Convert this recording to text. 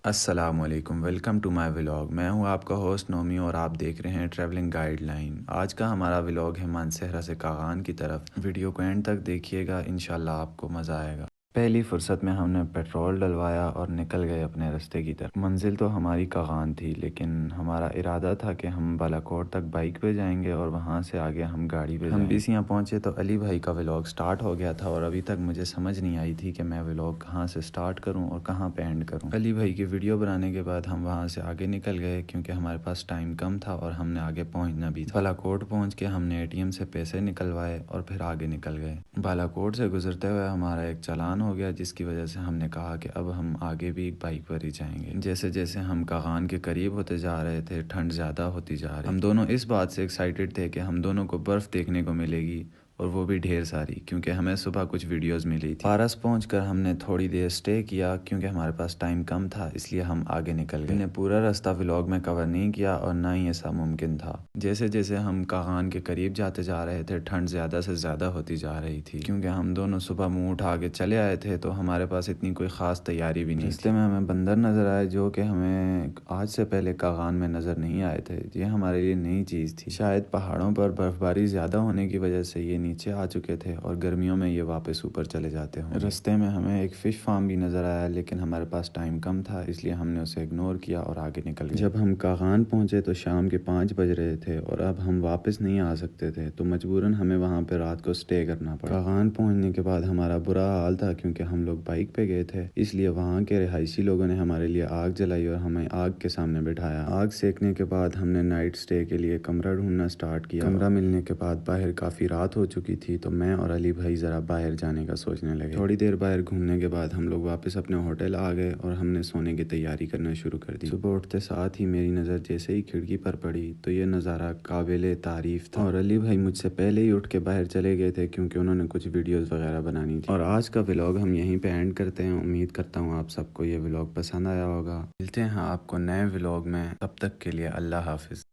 السلام علیکم، welcome to my vlog. میں ہوں آپ کا ہوسٹ نومی اور آپ دیکھ رہے ہیں ٹریولنگ گائیڈ لائن۔ آج کا ہمارا ولاگ ہے مانسہرہ سے کاغان کی طرف۔ ویڈیو کو اینڈ تک دیکھیے گا، انشاءاللہ آپ کو مزہ آئے گا۔ پہلی فرصت میں ہم نے پیٹرول ڈلوایا اور نکل گئے اپنے راستے کی طرف۔ منزل تو ہماری کاغان تھی، لیکن ہمارا ارادہ تھا کہ ہم بالاکوٹ تک بائک پہ جائیں گے اور وہاں سے آگے ہم گاڑی پہ جائیں گے۔ ہم BCیاں پہنچے تو علی بھائی کا ولاگ سٹارٹ ہو گیا تھا اور ابھی تک مجھے سمجھ نہیں آئی تھی کہ میں ولاگ کہاں سے سٹارٹ کروں اور کہاں پہ اینڈ کروں۔ علی بھائی کی ویڈیو بنانے کے بعد ہم وہاں سے آگے نکل گئے کیونکہ ہمارے پاس ٹائم کم تھا اور ہم نے آگے پہنچنا بھی تھا۔ بالاکوٹ پہنچ کے ہم نے ATM سے پیسے نکلوائے اور پھر آگے نکل گئے۔ بالاکوٹ سے گزرتے ہوئے ہمارا ایک چالان ہو گیا، جس کی وجہ سے ہم نے کہا کہ اب ہم آگے بھی بائک پر ہی جائیں گے۔ جیسے جیسے ہم کاغان کے قریب ہوتے جا رہے تھے، ٹھنڈ زیادہ ہوتی جا رہی۔ ہم دونوں اس بات سے ایکسائٹیڈ تھے کہ ہم دونوں کو برف دیکھنے کو ملے گی، اور وہ بھی ڈھیر ساری، کیونکہ ہمیں صبح کچھ ویڈیوز ملی تھی۔ پارس پہنچ کر ہم نے تھوڑی دیر سٹے کیا کیونکہ ہمارے پاس ٹائم کم تھا، اس لیے ہم آگے نکل گئے۔ ہم نے پورا راستہ ولاگ میں کور نہیں کیا اور نہ ہی ایسا ممکن تھا۔ جیسے جیسے ہم کاغان کے قریب جاتے جا رہے تھے، ٹھنڈ زیادہ سے زیادہ ہوتی جا رہی تھی، کیونکہ ہم دونوں صبح منہ اٹھا کے چلے آئے تھے تو ہمارے پاس اتنی کوئی خاص تیاری بھی نہیں تھی۔ راستے میں ہمیں بندر نظر آئے جو کہ ہمیں آج سے پہلے کاغان میں نظر نہیں آئے تھے۔ یہ ہمارے لیے نئی چیز تھی۔ شاید پہاڑوں پر برف باری زیادہ ہونے کی وجہ سے یہ نیچے آ چکے تھے اور گرمیوں میں یہ واپس اوپر چلے جاتے ہوں۔ راستے میں ہمیں ایک فش فارم بھی نظر آیا، لیکن ہمارے پاس ٹائم کم تھا، اس لیے ہم نے اسے اگنور کیا اور آگے نکل گئے۔ جب ہم کاغان پہنچے تو شام کے 5 بج رہے تھے اور اب ہم واپس نہیں آ سکتے تھے، تو مجبوراً ہمیں وہاں پہ رات کو سٹے کرنا پڑا۔ کاغان پہنچنے کے بعد ہمارا برا حال تھا کیونکہ ہم لوگ بائک پہ گئے تھے، اس لیے وہاں کے رہائشی لوگوں نے ہمارے لیے آگ جلائی اور ہمیں آگ کے سامنے بٹھایا۔ آگ سیکنے کے بعد ہم نے نائٹ سٹے کے لیے کمرہ ڈھونڈنا سٹارٹ کیا۔ کمرہ ملنے کے بعد باہر کافی رات ہو چکی تھی، تو میں اور علی بھائی ذرا باہر جانے کا سوچنے لگے۔ تھوڑی دیر باہر گھومنے کے بعد ہم لوگ واپس اپنے ہوٹل آ گئے اور ہم نے سونے کی تیاری کرنا شروع کر دی۔ صبح اٹھتے ساتھ ہی میری نظر جیسے ہی کھڑکی پر پڑی تو یہ نظارہ قابل تعریف تھا، اور علی بھائی مجھ سے پہلے ہی اٹھ کے باہر چلے گئے تھے کیونکہ انہوں نے کچھ ویڈیوز وغیرہ بنانی تھی۔ اور آج کا ولاگ ہم یہیں پہ اینڈ کرتے ہیں۔ امید کرتا ہوں آپ سب کو یہ ولاگ پسند آیا ہوگا۔ ملتے ہیں آپ کو نئے ولاگ میں، تب تک کے لیے اللہ حافظ۔